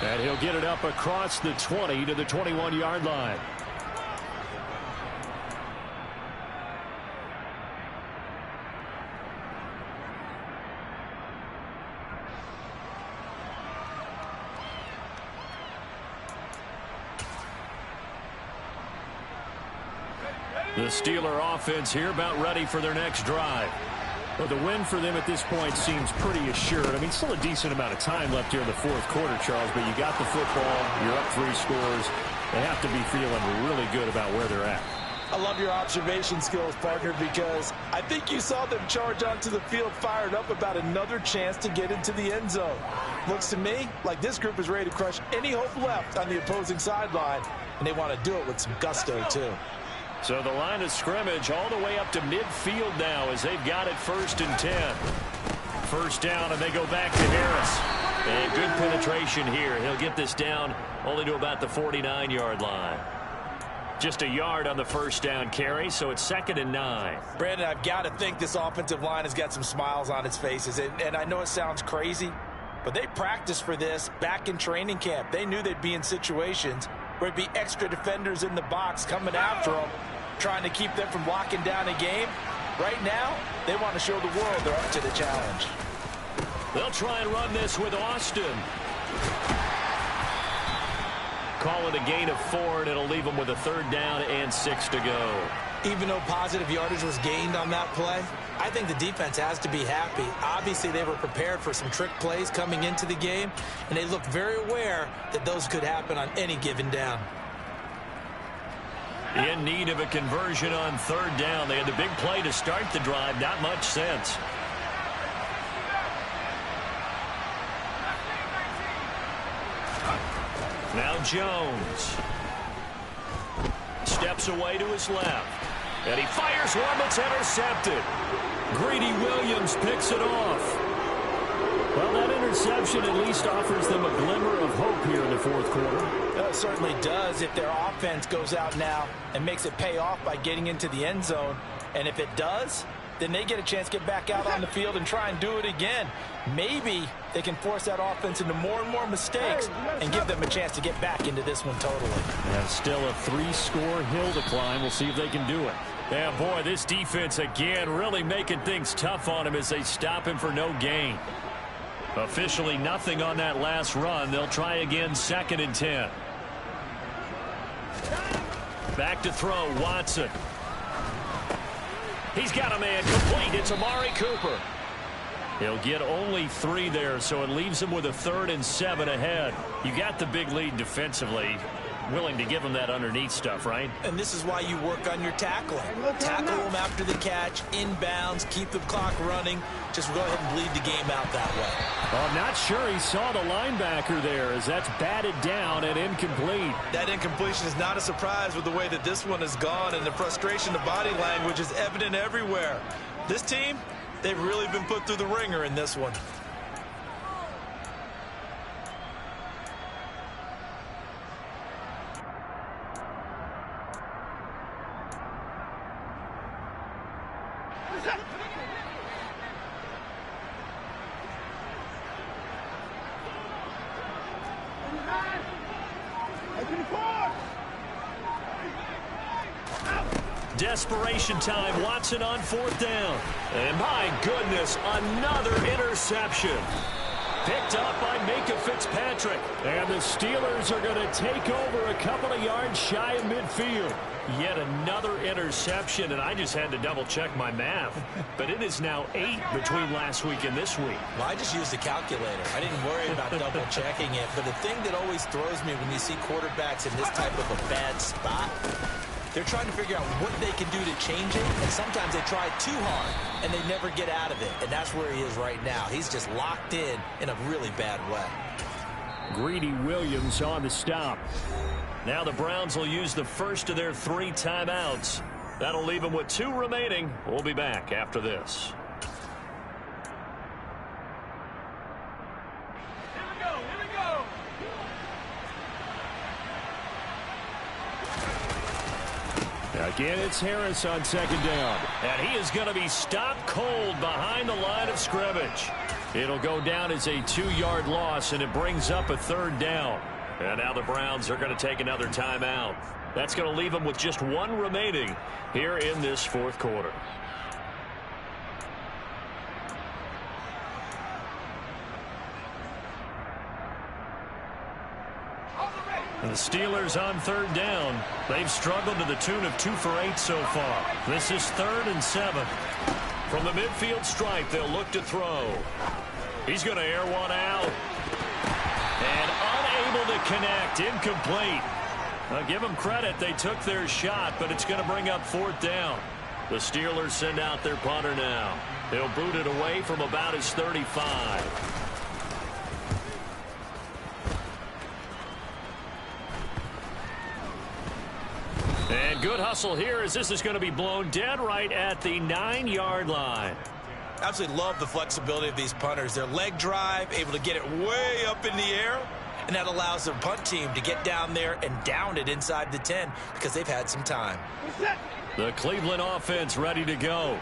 And he'll get it up across the 20 to the 21-yard line. The Steeler offense here about ready for their next drive. Well, the win for them at this point seems pretty assured. I mean, still a decent amount of time left here in the fourth quarter, Charles, but you got the football, you're up 3 scores. They have to be feeling really good about where they're at. I love your observation skills, partner, because I think you saw them charge onto the field fired up about another chance to get into the end zone. Looks to me like this group is ready to crush any hope left on the opposing sideline, and they want to do it with some gusto, too. So the line of scrimmage all the way up to midfield now as they've got it 1st and 10. First down, and they go back to Harris. And good penetration here. He'll get this down only to about the 49-yard line. Just a yard on the first down carry, so it's 2nd and 9. Brandon, I've got to think this offensive line has got some smiles on its faces. And I know it sounds crazy, but they practiced for this back in training camp. They knew they'd be in situations where it'd be extra defenders in the box coming after them, trying to keep them from locking down a game. Right now, they want to show the world they're up to the challenge. They'll try and run this with Austin. Call it a gain of 4, and it'll leave them with a 3rd down and 6 to go. Even though positive yardage was gained on that play, I think the defense has to be happy. Obviously, they were prepared for some trick plays coming into the game, and they looked very aware that those could happen on any given down. In need of a conversion on 3rd down. They had the big play to start the drive. Not much sense. Now Jones. Steps away to his left. And he fires one that's intercepted. Greedy Williams picks it off. Well, that interception at least offers them a glimmer of hope here in the fourth quarter. It certainly does if their offense goes out now and makes it pay off by getting into the end zone. And if it does, then they get a chance to get back out on the field and try and do it again. Maybe they can force that offense into more and more mistakes and give them a chance to get back into this one totally. And still a 3-score hill to climb. We'll see if they can do it. Yeah, boy, this defense again really making things tough on him as they stop him for no gain. Officially nothing on that last run. They'll try again 2nd and 10. Back to throw, Watson. He's got a man complete. It's Amari Cooper. He'll get only 3 there, so it leaves him with a 3rd and 7 ahead. You got the big lead defensively. Willing to give him that underneath stuff, right? And this is why you work on your tackling. Tackle them after the catch, inbounds, keep the clock running. Just go ahead and bleed the game out that way. Well, I'm not sure he saw the linebacker there as that's batted down and incomplete. That incompletion is not a surprise with the way that this one has gone, and the frustration, the body language is evident everywhere. This team, they've really been put through the ringer in this one. Desperation time. Watson on 4th down. And my goodness, another interception. Picked up by Micah Fitzpatrick. And the Steelers are going to take over a couple of yards shy of midfield. Yet another interception, and I just had to double-check my math. But it is now 8 between last week and this week. Well, I just used the calculator. I didn't worry about double-checking it. But the thing that always throws me when you see quarterbacks in this type of a bad spot They're trying to figure out what they can do to change it, and sometimes they try too hard, and they never get out of it. And that's where he is right now. He's just locked in a really bad way. Greedy Williams on the stop. Now the Browns will use the first of their 3 timeouts. That'll leave them with 2 remaining. We'll be back after this. Again, it's Harris on 2nd down. And he is going to be stopped cold behind the line of scrimmage. It'll go down as a 2-yard loss, and it brings up a 3rd down. And now the Browns are going to take another timeout. That's going to leave them with just 1 remaining here in this 4th quarter. And the Steelers on 3rd down. They've struggled to the tune of 2 for 8 so far. This is 3rd and 7. From the midfield stripe, they'll look to throw. He's going to air one out. And unable to connect. Incomplete. I'll give them credit. They took their shot, but it's going to bring up 4th down. The Steelers send out their punter now. They'll boot it away from about his 35. And good hustle here as this is going to be blown dead right at the 9-yard line. Absolutely love the flexibility of these punters. Their leg drive, able to get it way up in the air, and that allows their punt team to get down there and down it inside the 10 because they've had some time. The Cleveland offense ready to go.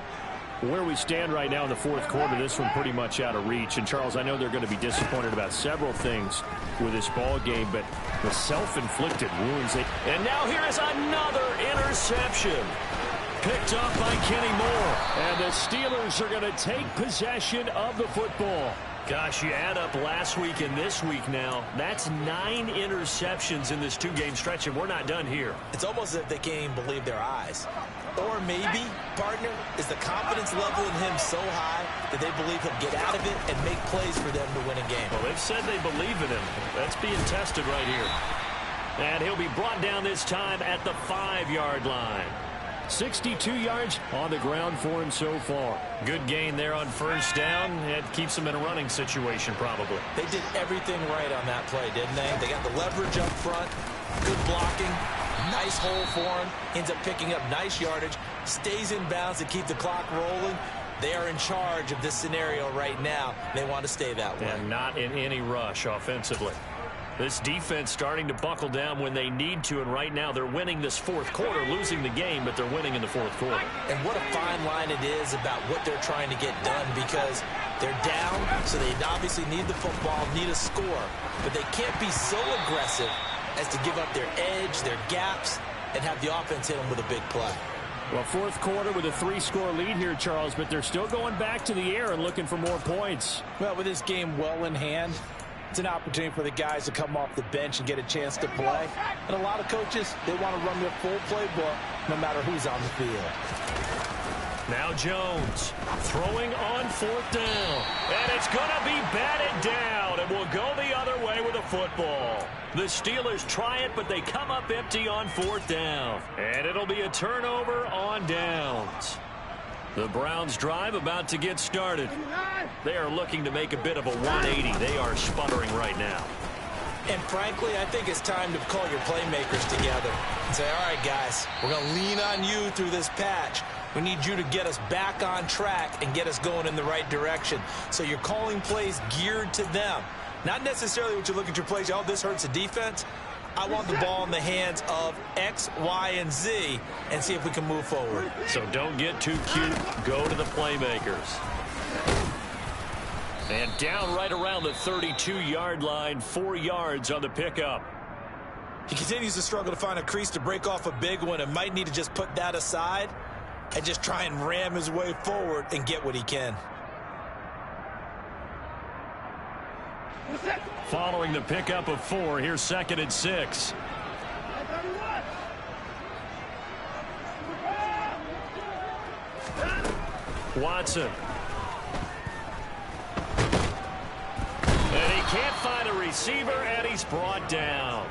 Where we stand right now in the 4th quarter, this one pretty much out of reach. And, Charles, I know they're going to be disappointed about several things with this ball game, but the self-inflicted wounds. And now here is another interception. Picked up by Kenny Moore. And the Steelers are going to take possession of the football. Gosh, you add up last week and this week now. That's 9 interceptions in this 2-game stretch, and we're not done here. It's almost as if they can't even believe their eyes. Or maybe, partner, is the confidence level in him so high that they believe he'll get out of it and make plays for them to win a game. Well, they've said they believe in him. That's being tested right here. And he'll be brought down this time at the 5-yard line. 62 yards on the ground for him so far. Good gain there on 1st down. It keeps him in a running situation probably. They did everything right on that play, didn't they? They got the leverage up front, good blocking, nice hole for him, ends up picking up nice yardage, stays in bounds to keep the clock rolling. They are in charge of this scenario right now. They want to stay that way. And not in any rush offensively. This defense starting to buckle down when they need to, and right now they're winning this 4th quarter, losing the game, but they're winning in the 4th quarter. And what a fine line it is about what they're trying to get done, because they're down, so they obviously need the football, need a score, but they can't be so aggressive as to give up their edge, their gaps, and have the offense hit them with a big play. Well, 4th quarter with a 3-score lead here, Charles, but they're still going back to the air and looking for more points. Well, with this game well in hand, it's an opportunity for the guys to come off the bench and get a chance to play. And a lot of coaches, they want to run their full playbook no matter who's on the field. Now Jones throwing on 4th down. And it's going to be batted down. And will go the other way with a football. The Steelers try it, but they come up empty on 4th down. And it'll be a turnover on downs. The Browns drive about to get started. They are looking to make a bit of a 180. They are sputtering right now. And frankly, I think it's time to call your playmakers together and say, all right, guys, we're going to lean on you through this patch. We need you to get us back on track and get us going in the right direction. So you're calling plays geared to them. Not necessarily what you look at your plays, oh, this hurts the defense. I want the ball in the hands of X, Y, and Z and see if we can move forward. So don't get too cute. Go to the playmakers. And down right around the 32-yard line, 4 yards on the pickup. He continues to struggle to find a crease to break off a big one and might need to just put that aside and just try and ram his way forward and get what he can. Following the pickup of 4, here's 2nd and 6. Watson. And he can't find a receiver, and he's brought down.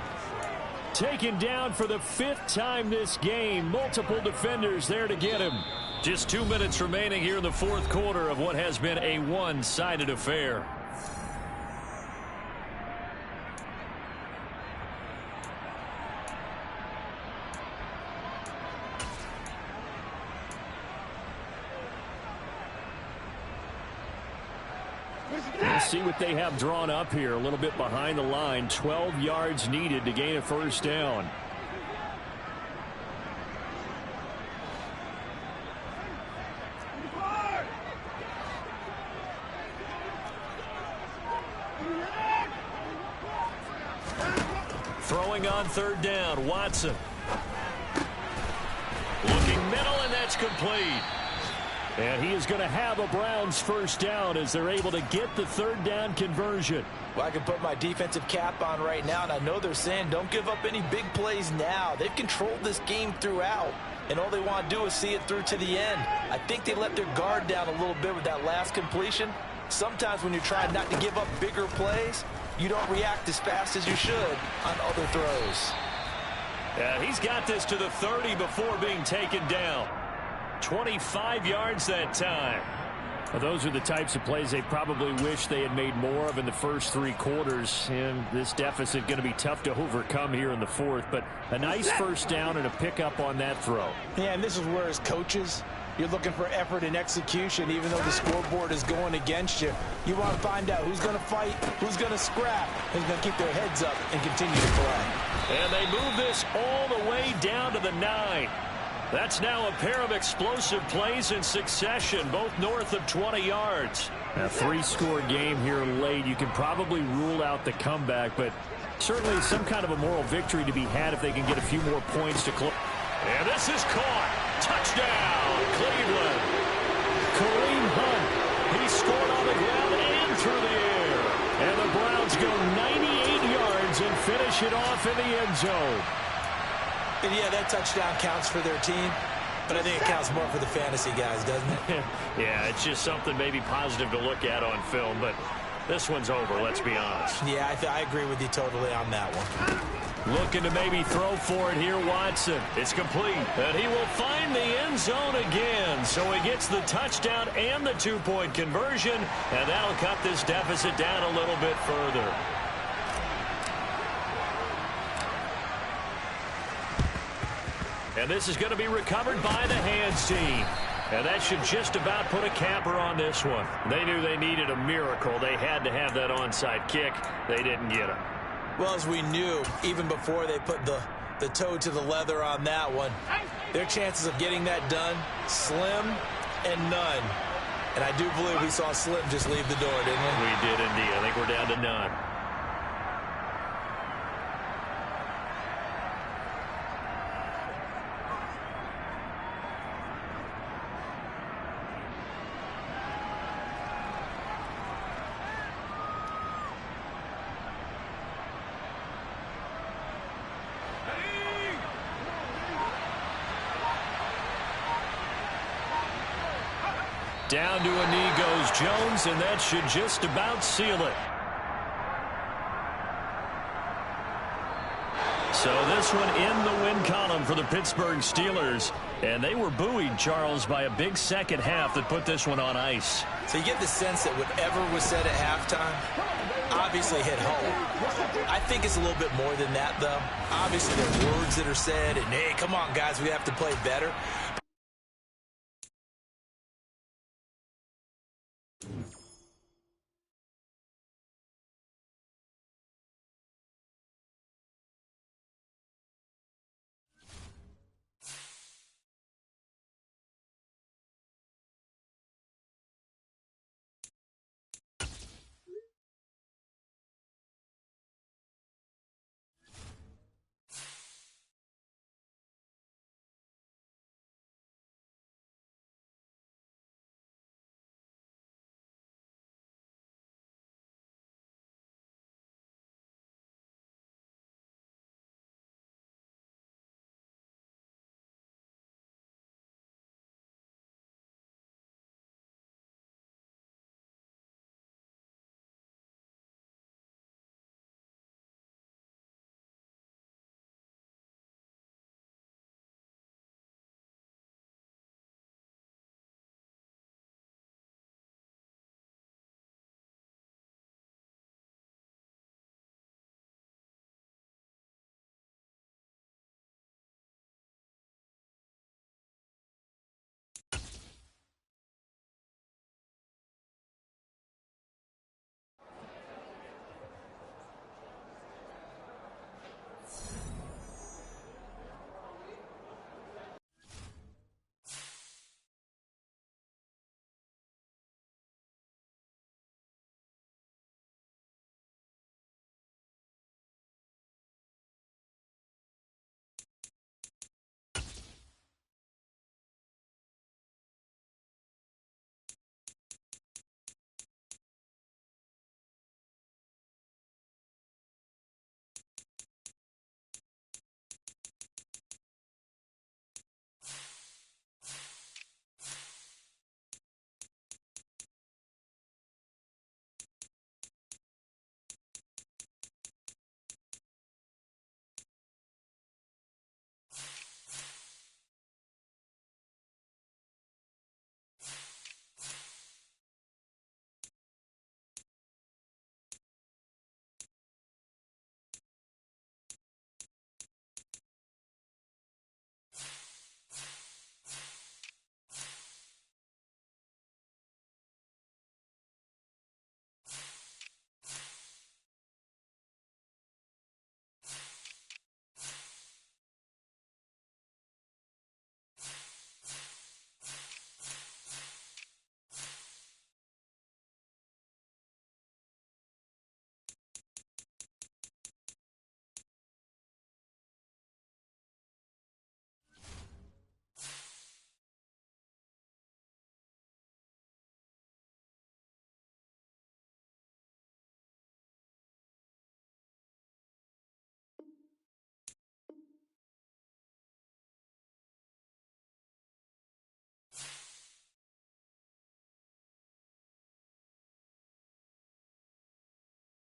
Taken down for the 5th time this game. Multiple defenders there to get him. Just 2 minutes remaining here in the 4th quarter of what has been a one-sided affair. Let's see what they have drawn up here. A little bit behind the line. 12 yards needed to gain a first down. Throwing on 3rd down, Watson. Looking middle, and that's complete. And he is going to have a Browns first down as they're able to get the 3rd down conversion. Well, I can put my defensive cap on right now, and I know they're saying don't give up any big plays now. They've controlled this game throughout, and all they want to do is see it through to the end. I think they let their guard down a little bit with that last completion. Sometimes when you're trying not to give up bigger plays, you don't react as fast as you should on other throws. Yeah, he's got this to the 30 before being taken down. 25 yards that time. Well, those are the types of plays they probably wish they had made more of in the first 3 quarters. And this deficit going to be tough to overcome here in the 4th. But a nice first down and a pickup on that throw. Yeah, and this is where as coaches, you're looking for effort and execution. Even though the scoreboard is going against you, you want to find out who's going to fight, who's going to scrap, who's going to keep their heads up and continue to play. And they move this all the way down to the 9. That's now a pair of explosive plays in succession, both north of 20 yards. A 3-score game here late. You can probably rule out the comeback, but certainly some kind of a moral victory to be had if they can get a few more points to close. And this is caught. Touchdown, Cleveland. Kareem Hunt. He scored on the ground and through the air. And the Browns go 98 yards and finish it off in the end zone. And yeah, that touchdown counts for their team, but I think it counts more for the fantasy guys, doesn't it? Yeah, it's just something maybe positive to look at on film, but this one's over, let's be honest. Yeah, I agree with you totally on that one. Looking to maybe throw for it here, Watson. It's complete, and he will find the end zone again. So he gets the touchdown and the 2-point conversion, and that'll cut this deficit down a little bit further. And this is going to be recovered by the hands team. And that should just about put a capper on this one. They knew they needed a miracle. They had to have that onside kick. They didn't get it. Well, as we knew, even before they put the toe to the leather on that one, their chances of getting that done, slim and none. And I do believe we saw Slim just leave the door, didn't we? We did indeed. I think we're down to none. Down to a knee goes Jones, and that should just about seal it. So this one in the win column for the Pittsburgh Steelers. And they were buoyed, Charles, by a big second half that put this one on ice. So you get the sense that whatever was said at halftime obviously hit home. I think it's a little bit more than that, though. Obviously, there are words that are said, and, hey, come on, guys, we have to play better.